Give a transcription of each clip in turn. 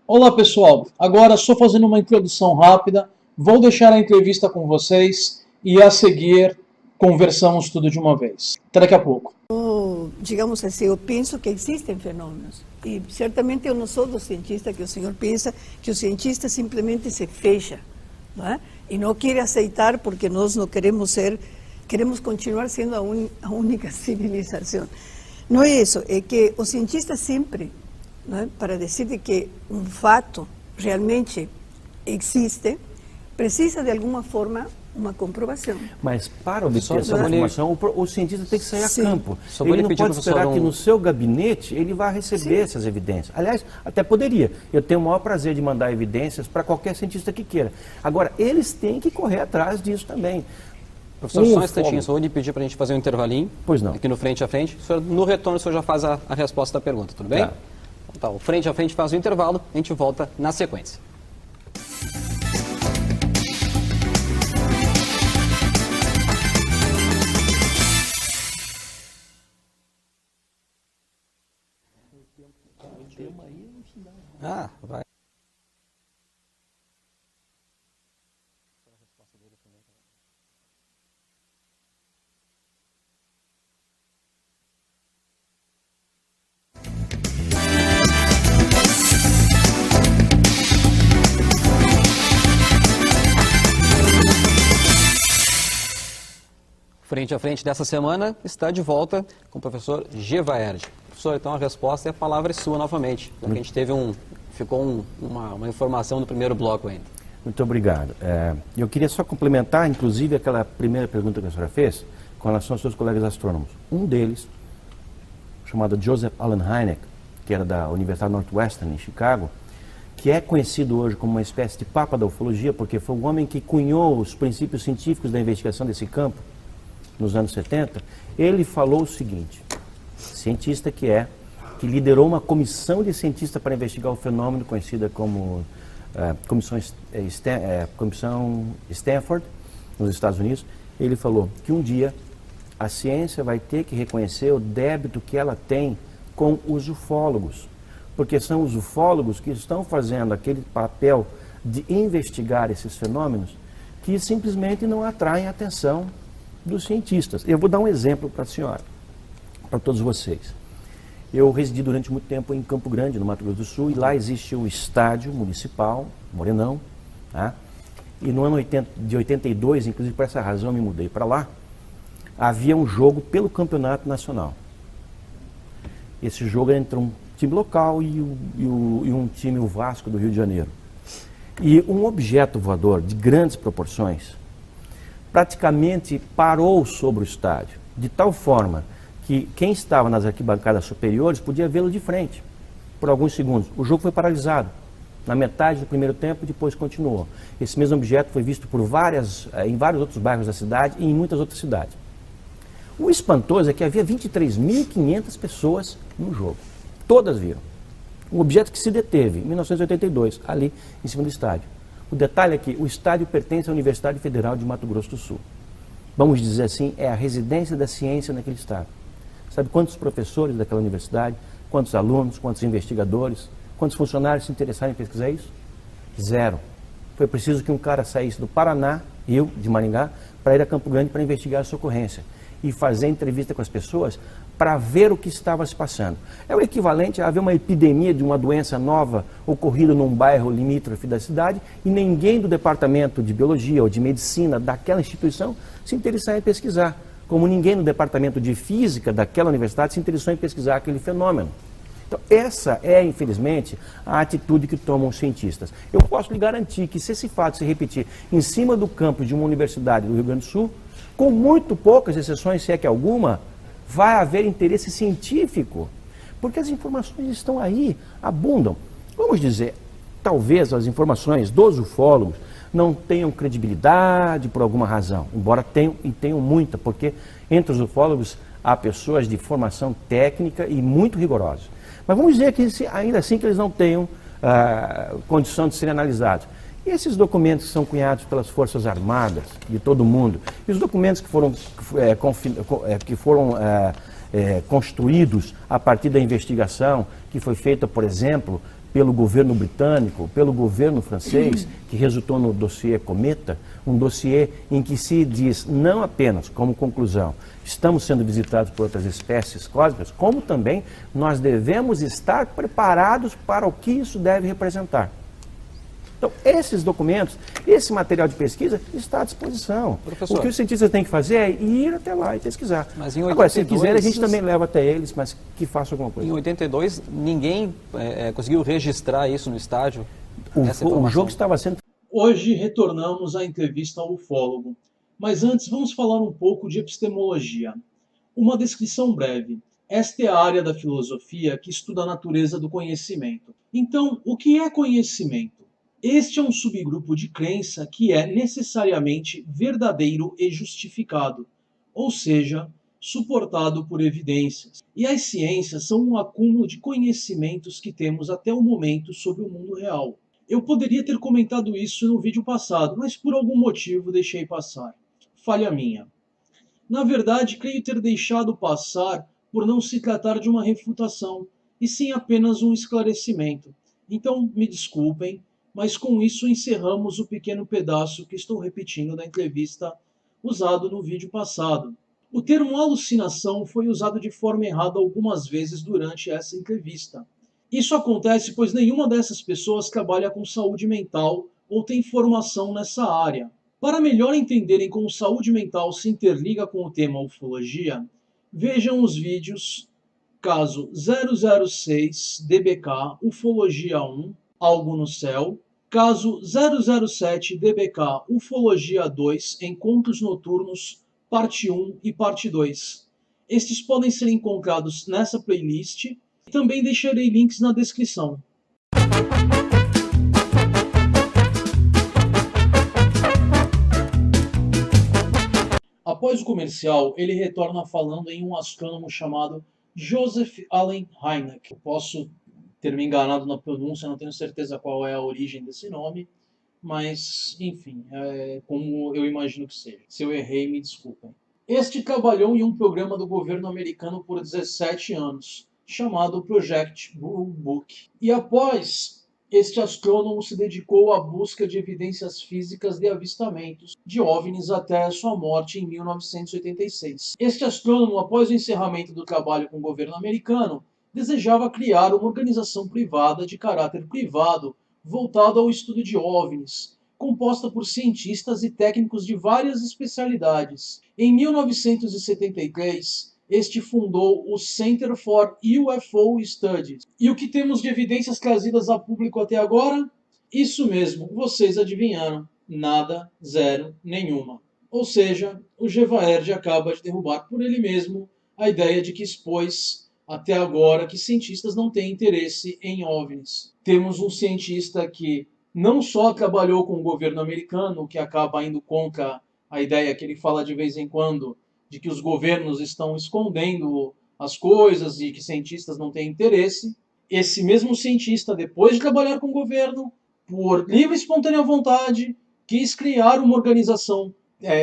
Olá pessoal, agora só fazendo uma introdução rápida, vou deixar a entrevista com vocês e a seguir conversamos tudo de uma vez. Até daqui a pouco. Digamos assim, eu penso que existem fenômenos e certamente eu não sou do cientista que o senhor pensa que o cientista simplesmente se fecha, não é? E não quer aceitar porque nós não queremos ser, queremos continuar sendo a única civilização. Não é isso, é que o cientista sempre, não é, para dizer que um fato realmente existe, precisa de alguma forma uma comprovação. Mas para obter essa informação, o cientista tem que sair a campo. Só ele não pode esperar que no seu gabinete ele vá receber essas evidências. Aliás, até poderia. Eu tenho o maior prazer de mandar evidências para qualquer cientista que queira. Agora, eles têm que correr atrás disso também. Professor, só um instantinho, só vou lhe pedir para a gente fazer um intervalinho. Pois não. Aqui no Frente a Frente. No retorno, o senhor já faz a resposta da pergunta, tudo bem? Tá. Então, o Frente a Frente faz o intervalo, a gente volta na sequência. Ah, vai. Frente a Frente dessa semana está de volta com o professor Gevaerd. Professor, então a resposta e a palavra é sua novamente. A gente teve uma informação no primeiro bloco ainda. Muito obrigado. Eu queria só complementar, inclusive, aquela primeira pergunta que a senhora fez com relação aos seus colegas astrônomos. Um deles, chamado Joseph Allen Hynek, que era da Universidade Northwestern, em Chicago, que é conhecido hoje como uma espécie de papa da ufologia, porque foi o homem que cunhou os princípios científicos da investigação desse campo, nos anos 70, ele falou o seguinte, cientista que liderou uma comissão de cientistas para investigar o fenômeno conhecida como Comissão Stanford, nos Estados Unidos. Ele falou que um dia a ciência vai ter que reconhecer o débito que ela tem com os ufólogos, porque são os ufólogos que estão fazendo aquele papel de investigar esses fenômenos que simplesmente não atraem a atenção dos cientistas. Eu vou dar um exemplo para a senhora, para todos vocês. Eu residi durante muito tempo em Campo Grande, no Mato Grosso do Sul, e lá existe o estádio municipal, Morenão, tá? E no ano de 82, inclusive por essa razão eu me mudei para lá, havia um jogo pelo campeonato nacional. Esse jogo era entre um time local e um time, o Vasco do Rio de Janeiro. E um objeto voador de grandes proporções praticamente parou sobre o estádio, de tal forma que quem estava nas arquibancadas superiores podia vê-lo de frente, por alguns segundos. O jogo foi paralisado, na metade do primeiro tempo, depois continuou. Esse mesmo objeto foi visto em vários outros bairros da cidade e em muitas outras cidades. O espantoso é que havia 23.500 pessoas no jogo, todas viram. Um objeto que se deteve em 1982, ali em cima do estádio. O detalhe é que o estádio pertence à Universidade Federal de Mato Grosso do Sul. Vamos dizer assim, é a residência da ciência naquele estado. Sabe quantos professores daquela universidade, quantos alunos, quantos investigadores, quantos funcionários se interessaram em pesquisar isso? Zero. Foi preciso que um cara saísse do Paraná, eu, de Maringá, para ir a Campo Grande para investigar essa ocorrência e fazer entrevista com as pessoas para ver o que estava se passando. É o equivalente a haver uma epidemia de uma doença nova ocorrida num bairro limítrofe da cidade e ninguém do departamento de biologia ou de medicina daquela instituição se interessar em pesquisar, como ninguém no departamento de física daquela universidade se interessou em pesquisar aquele fenômeno. Então, essa é, infelizmente, a atitude que tomam os cientistas. Eu posso lhe garantir que se esse fato se repetir em cima do campus de uma universidade do Rio Grande do Sul, com muito poucas exceções, se é que alguma, vai haver interesse científico, porque as informações estão aí, abundam. Vamos dizer, talvez as informações dos ufólogos não tenham credibilidade por alguma razão, embora tenham, e tenham muita, porque entre os ufólogos há pessoas de formação técnica e muito rigorosas. Mas vamos dizer que ainda assim que eles não tenham condição de serem analisados. E esses documentos que são cunhados pelas Forças Armadas de todo o mundo, e os documentos que foram construídos a partir da investigação que foi feita, por exemplo, pelo governo britânico, pelo governo francês, que resultou no dossiê Cometa, um dossiê em que se diz não apenas, como conclusão, estamos sendo visitados por outras espécies cósmicas, como também nós devemos estar preparados para o que isso deve representar. Então, esses documentos, esse material de pesquisa está à disposição. Professor, o que os cientistas têm que fazer é ir até lá e pesquisar. Mas em 82, agora, se quiser, a gente também leva até eles, mas que faça alguma coisa. Em 82, ninguém conseguiu registrar isso no estádio? O jogo estava sendo... Hoje retornamos à entrevista ao ufólogo. Mas antes, vamos falar um pouco de epistemologia. Uma descrição breve. Esta é a área da filosofia que estuda a natureza do conhecimento. Então, o que é conhecimento? Este é um subgrupo de crença que é necessariamente verdadeiro e justificado, ou seja, suportado por evidências. E as ciências são um acúmulo de conhecimentos que temos até o momento sobre o mundo real. Eu poderia ter comentado isso no vídeo passado, mas por algum motivo deixei passar. Falha minha. Na verdade, creio ter deixado passar por não se tratar de uma refutação, e sim apenas um esclarecimento. Então, me desculpem, mas com isso encerramos o pequeno pedaço que estou repetindo da entrevista usado no vídeo passado. O termo alucinação foi usado de forma errada algumas vezes durante essa entrevista. Isso acontece pois nenhuma dessas pessoas trabalha com saúde mental ou tem formação nessa área. Para melhor entenderem como saúde mental se interliga com o tema ufologia, vejam os vídeos caso 006 DBK Ufologia 1, Algo no Céu, caso 007 DBK Ufologia 2, Encontros Noturnos, parte 1 e parte 2. Estes podem ser encontrados nessa playlist e também deixarei links na descrição. Após o comercial, ele retorna falando em um astrônomo chamado Joseph Allen Hynek. Eu posso ter me enganado na pronúncia, não tenho certeza qual é a origem desse nome, mas, enfim, é como eu imagino que seja. Se eu errei, me desculpem. Este trabalhou em um programa do governo americano por 17 anos, chamado Project Blue Book. E após este astrônomo se dedicou à busca de evidências físicas de avistamentos de OVNIs até a sua morte em 1986. Este astrônomo, após o encerramento do trabalho com o governo americano, desejava criar uma organização privada de caráter privado voltada ao estudo de OVNIs, composta por cientistas e técnicos de várias especialidades. Em 1973, este fundou o Center for UFO Studies. E o que temos de evidências trazidas a público até agora? Isso mesmo, vocês adivinharam. Nada, zero, nenhuma. Ou seja, o Gevaerd acaba de derrubar por ele mesmo a ideia de que expôs até agora que cientistas não têm interesse em OVNIs. Temos um cientista que não só trabalhou com o governo americano, que acaba indo contra a ideia que ele fala de vez em quando, de que os governos estão escondendo as coisas e que cientistas não têm interesse. Esse mesmo cientista, depois de trabalhar com o governo, por livre e espontânea vontade, quis criar uma organização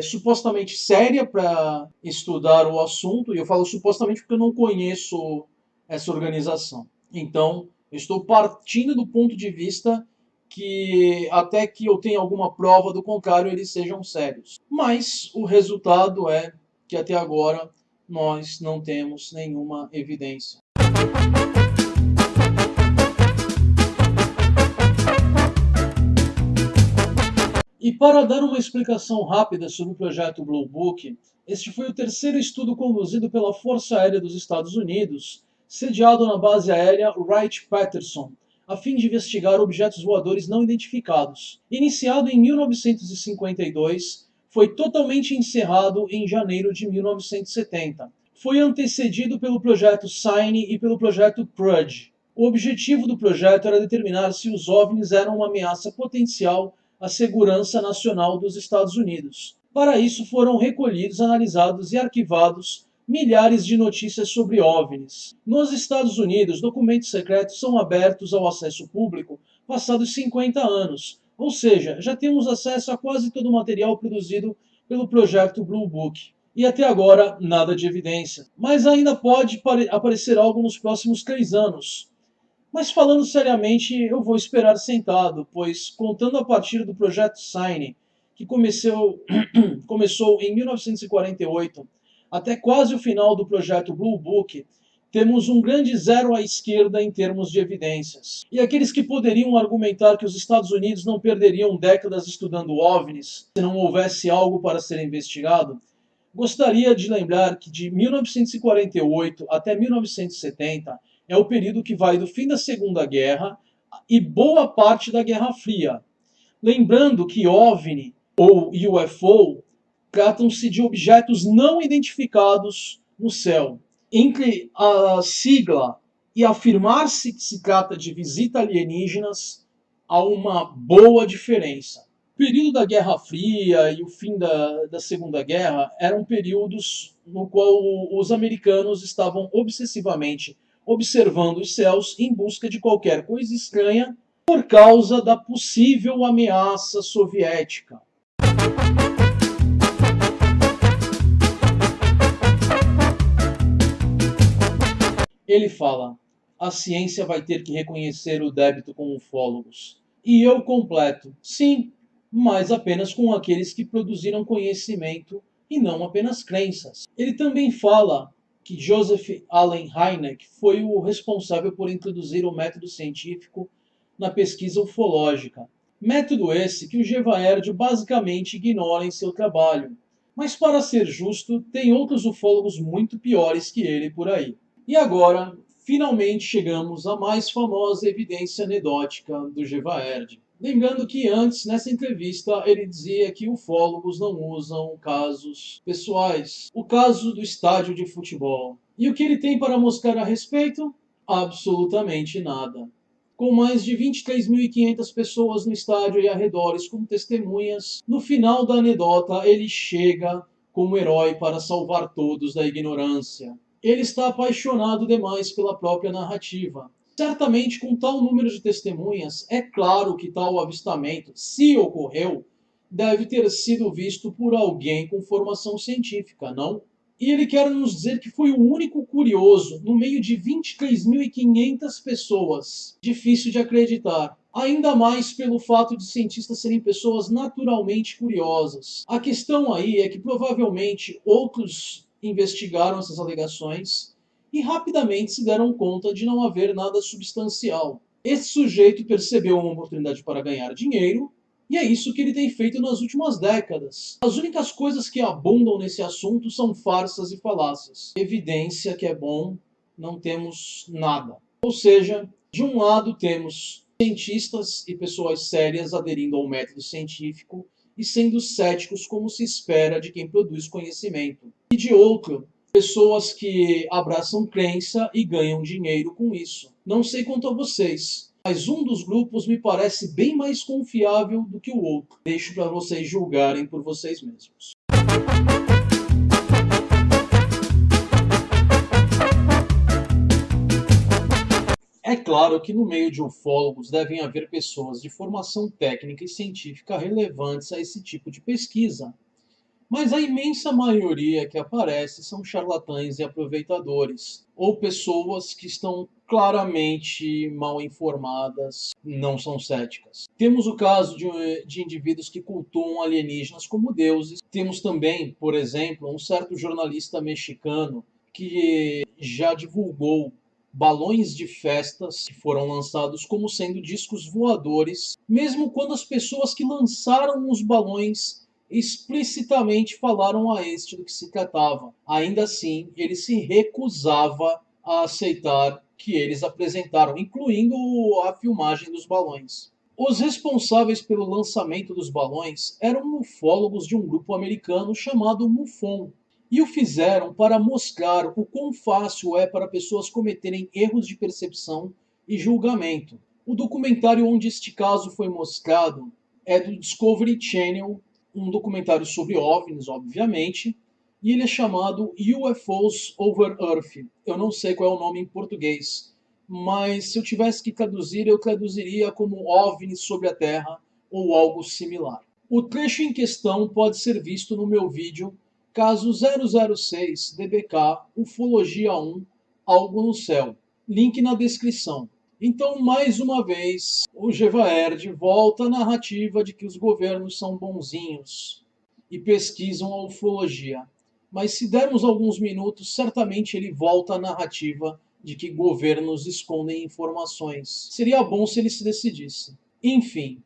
supostamente séria para estudar o assunto, e eu falo supostamente porque eu não conheço essa organização. Então, eu estou partindo do ponto de vista que até que eu tenha alguma prova do contrário, eles sejam sérios. Mas o resultado é que até agora nós não temos nenhuma evidência. E para dar uma explicação rápida sobre o projeto Blue Book, este foi o terceiro estudo conduzido pela Força Aérea dos Estados Unidos, sediado na base aérea Wright-Patterson, a fim de investigar objetos voadores não identificados. Iniciado em 1952, foi totalmente encerrado em janeiro de 1970. Foi antecedido pelo projeto SIGN e pelo projeto PRUDGE. O objetivo do projeto era determinar se os OVNIs eram uma ameaça potencial à segurança nacional dos Estados Unidos. Para isso foram recolhidos, analisados e arquivados milhares de notícias sobre OVNIs. Nos Estados Unidos, documentos secretos são abertos ao acesso público passados 50 anos, ou seja, já temos acesso a quase todo o material produzido pelo projeto Blue Book. E até agora, nada de evidência. Mas ainda pode aparecer algo nos próximos 3 anos. Mas falando seriamente, eu vou esperar sentado, pois contando a partir do projeto Sign, que começou em 1948, até quase o final do projeto Blue Book, temos um grande zero à esquerda em termos de evidências. E aqueles que poderiam argumentar que os Estados Unidos não perderiam décadas estudando OVNIs se não houvesse algo para ser investigado, gostaria de lembrar que de 1948 até 1970 é o período que vai do fim da Segunda Guerra e boa parte da Guerra Fria. Lembrando que OVNI ou UFO tratam-se de objetos não identificados no céu. Entre a sigla e afirmar-se que se trata de visita alienígenas, há uma boa diferença. O período da Guerra Fria e o fim da Segunda Guerra eram períodos no qual os americanos estavam obsessivamente observando os céus em busca de qualquer coisa estranha por causa da possível ameaça soviética. Ele fala: a ciência vai ter que reconhecer o débito com ufólogos. E eu completo: sim, mas apenas com aqueles que produziram conhecimento e não apenas crenças. Ele também fala que Joseph Allen Hynek foi o responsável por introduzir o método científico na pesquisa ufológica. Método esse que o Gevaerd basicamente ignora em seu trabalho. Mas, para ser justo, tem outros ufólogos muito piores que ele por aí. E agora, finalmente chegamos à mais famosa evidência anedótica do Gevaerd. Lembrando que antes, nessa entrevista, ele dizia que ufólogos não usam casos pessoais. O caso do estádio de futebol. E o que ele tem para mostrar a respeito? Absolutamente nada. Com mais de 23.500 pessoas no estádio e arredores como testemunhas, no final da anedota ele chega como herói para salvar todos da ignorância. Ele está apaixonado demais pela própria narrativa. Certamente, com tal número de testemunhas, é claro que tal avistamento, se ocorreu, deve ter sido visto por alguém com formação científica, não? E ele quer nos dizer que foi o único curioso no meio de 23.500 pessoas. Difícil de acreditar. Ainda mais pelo fato de cientistas serem pessoas naturalmente curiosas. A questão aí é que provavelmente outros investigaram essas alegações e rapidamente se deram conta de não haver nada substancial. Esse sujeito percebeu uma oportunidade para ganhar dinheiro e é isso que ele tem feito nas últimas décadas. As únicas coisas que abundam nesse assunto são farsas e falácias. Evidência que é bom, não temos nada. Ou seja, de um lado temos cientistas e pessoas sérias aderindo ao método científico e sendo céticos como se espera de quem produz conhecimento. E de outro, pessoas que abraçam crença e ganham dinheiro com isso. Não sei quanto a vocês, mas um dos grupos me parece bem mais confiável do que o outro. Deixo para vocês julgarem por vocês mesmos. É claro que no meio de ufólogos devem haver pessoas de formação técnica e científica relevantes a esse tipo de pesquisa. Mas a imensa maioria que aparece são charlatães e aproveitadores, ou pessoas que estão claramente mal informadas, não são céticas. Temos o caso de indivíduos que cultuam alienígenas como deuses. Temos também, por exemplo, um certo jornalista mexicano que já divulgou balões de festas que foram lançados como sendo discos voadores, mesmo quando as pessoas que lançaram os balões explicitamente falaram a este do que se tratava. Ainda assim, ele se recusava a aceitar que eles apresentaram, incluindo a filmagem dos balões. Os responsáveis pelo lançamento dos balões eram ufólogos de um grupo americano chamado MUFON, e o fizeram para mostrar o quão fácil é para pessoas cometerem erros de percepção e julgamento. O documentário onde este caso foi mostrado é do Discovery Channel, um documentário sobre OVNIs, obviamente, e ele é chamado UFOs Over Earth. Eu não sei qual é o nome em português, mas se eu tivesse que traduzir, eu traduziria como OVNIs sobre a Terra ou algo similar. O trecho em questão pode ser visto no meu vídeo Caso 006 DBK Ufologia 1 Algo no Céu. Link na descrição. Então, mais uma vez, o Gevaerd volta à narrativa de que os governos são bonzinhos e pesquisam a ufologia. Mas se dermos alguns minutos, certamente ele volta à narrativa de que governos escondem informações. Seria bom se ele se decidisse. Enfim,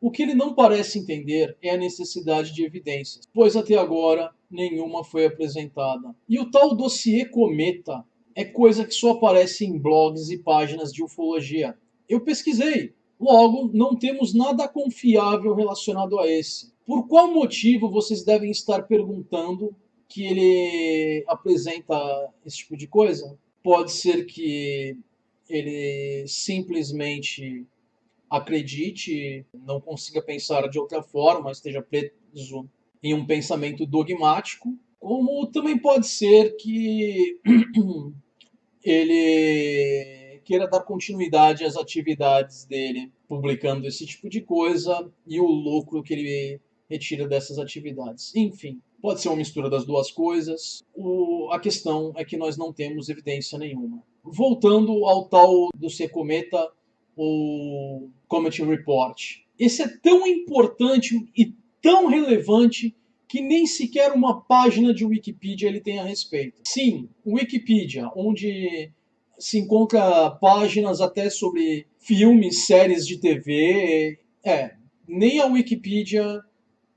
o que ele não parece entender é a necessidade de evidências, pois até agora nenhuma foi apresentada. E o tal dossiê Cometa é coisa que só aparece em blogs e páginas de ufologia. Eu pesquisei. Logo, não temos nada confiável relacionado a esse. Por qual motivo vocês devem estar perguntando que ele apresenta esse tipo de coisa? Pode ser que ele simplesmente acredite, não consiga pensar de outra forma, esteja preso em um pensamento dogmático, como também pode ser que ele queira dar continuidade às atividades dele, publicando esse tipo de coisa e o lucro que ele retira dessas atividades. Enfim, pode ser uma mistura das duas coisas. A questão é que nós não temos evidência nenhuma. Voltando ao tal do Cometa, o Comet Report. Esse é tão importante e tão relevante que nem sequer uma página de Wikipedia ele tem a respeito. Sim, Wikipedia, onde se encontra páginas até sobre filmes, séries de TV. Nem a Wikipedia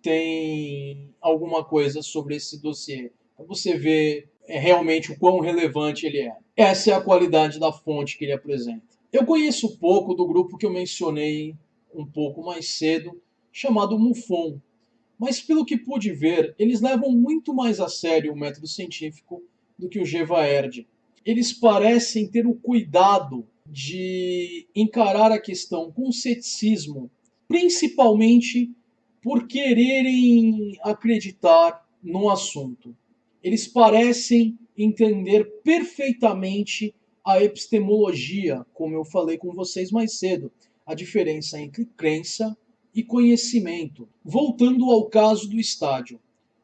tem alguma coisa sobre esse dossiê. Para você ver realmente o quão relevante ele é. Essa é a qualidade da fonte que ele apresenta. Eu conheço pouco do grupo que eu mencionei um pouco mais cedo, chamado MUFON. Mas pelo que pude ver, eles levam muito mais a sério o método científico do que o Gevaerd. Eles parecem ter o cuidado de encarar a questão com ceticismo, principalmente por quererem acreditar no assunto. Eles parecem entender perfeitamente a epistemologia, como eu falei com vocês mais cedo, a diferença entre crença e conhecimento. Voltando ao caso do estádio.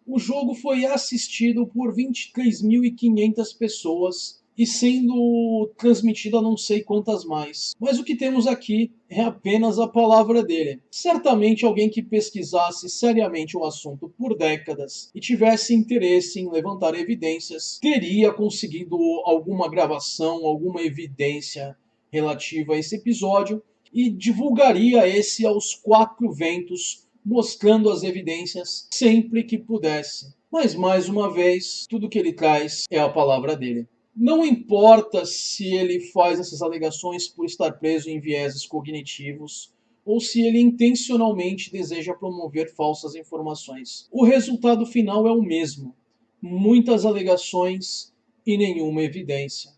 O jogo foi assistido por 23.500 pessoas e sendo transmitido a não sei quantas mais. Mas o que temos aqui é apenas a palavra dele. Certamente alguém que pesquisasse seriamente o assunto por décadas e tivesse interesse em levantar evidências, teria conseguido alguma gravação, alguma evidência relativa a esse episódio e divulgaria esse aos quatro ventos, mostrando as evidências sempre que pudesse. Mas, mais uma vez, tudo que ele traz é a palavra dele. Não importa se ele faz essas alegações por estar preso em vieses cognitivos ou se ele intencionalmente deseja promover falsas informações. O resultado final é o mesmo: muitas alegações e nenhuma evidência.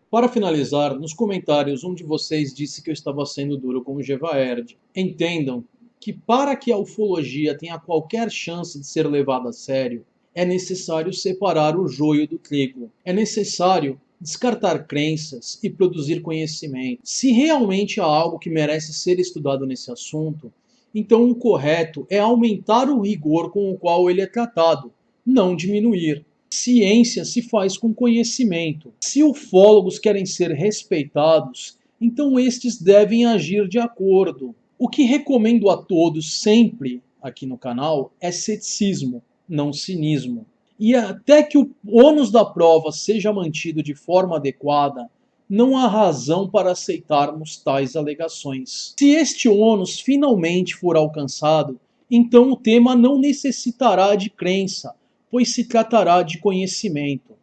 Para finalizar, nos comentários um de vocês disse que eu estava sendo duro com o Gevaerd. Entendam que para que a ufologia tenha qualquer chance de ser levada a sério, é necessário separar o joio do trigo. É necessário descartar crenças e produzir conhecimento. Se realmente há algo que merece ser estudado nesse assunto, então o correto é aumentar o rigor com o qual ele é tratado, não diminuir. Ciência se faz com conhecimento. Se ufólogos querem ser respeitados, então estes devem agir de acordo. O que recomendo a todos sempre aqui no canal é ceticismo, não cinismo. E até que o ônus da prova seja mantido de forma adequada, não há razão para aceitarmos tais alegações. Se este ônus finalmente for alcançado, então o tema não necessitará de crença, pois se tratará de conhecimento.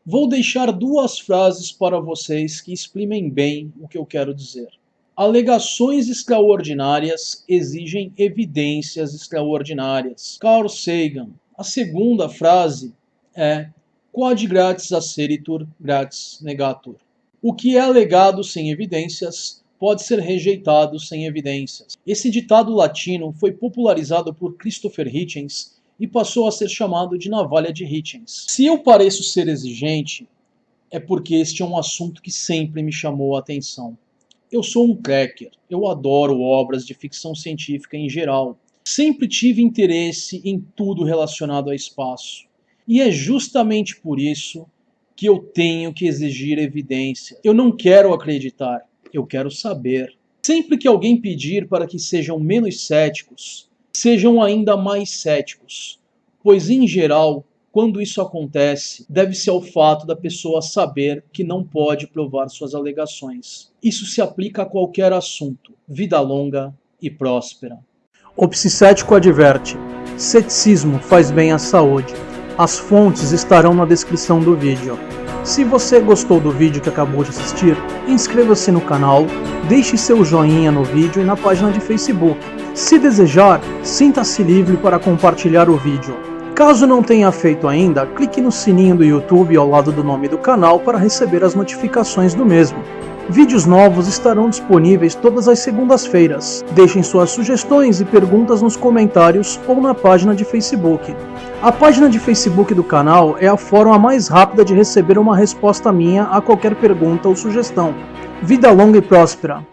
Vou deixar duas frases para vocês que exprimem bem o que eu quero dizer. Alegações extraordinárias exigem evidências extraordinárias. Carl Sagan. A segunda frase é quod gratis acceritur, gratis negatur. O que é alegado sem evidências pode ser rejeitado sem evidências. Esse ditado latino foi popularizado por Christopher Hitchens e passou a ser chamado de navalha de Hitchens. Se eu pareço ser exigente, é porque este é um assunto que sempre me chamou a atenção. Eu sou um cracker, eu adoro obras de ficção científica em geral. Sempre tive interesse em tudo relacionado a espaço. E é justamente por isso que eu tenho que exigir evidência. Eu não quero acreditar, eu quero saber. Sempre que alguém pedir para que sejam menos céticos, sejam ainda mais céticos, pois em geral, quando isso acontece, deve-se ao fato da pessoa saber que não pode provar suas alegações. Isso se aplica a qualquer assunto, vida longa e próspera. O psicético adverte: ceticismo faz bem à saúde. As fontes estarão na descrição do vídeo. Se você gostou do vídeo que acabou de assistir, inscreva-se no canal, deixe seu joinha no vídeo e na página de Facebook. Se desejar, sinta-se livre para compartilhar o vídeo. Caso não tenha feito ainda, clique no sininho do YouTube ao lado do nome do canal para receber as notificações do mesmo. Vídeos novos estarão disponíveis todas as segundas-feiras. Deixem suas sugestões e perguntas nos comentários ou na página de Facebook. A página de Facebook do canal é a forma mais rápida de receber uma resposta minha a qualquer pergunta ou sugestão. Vida longa e próspera!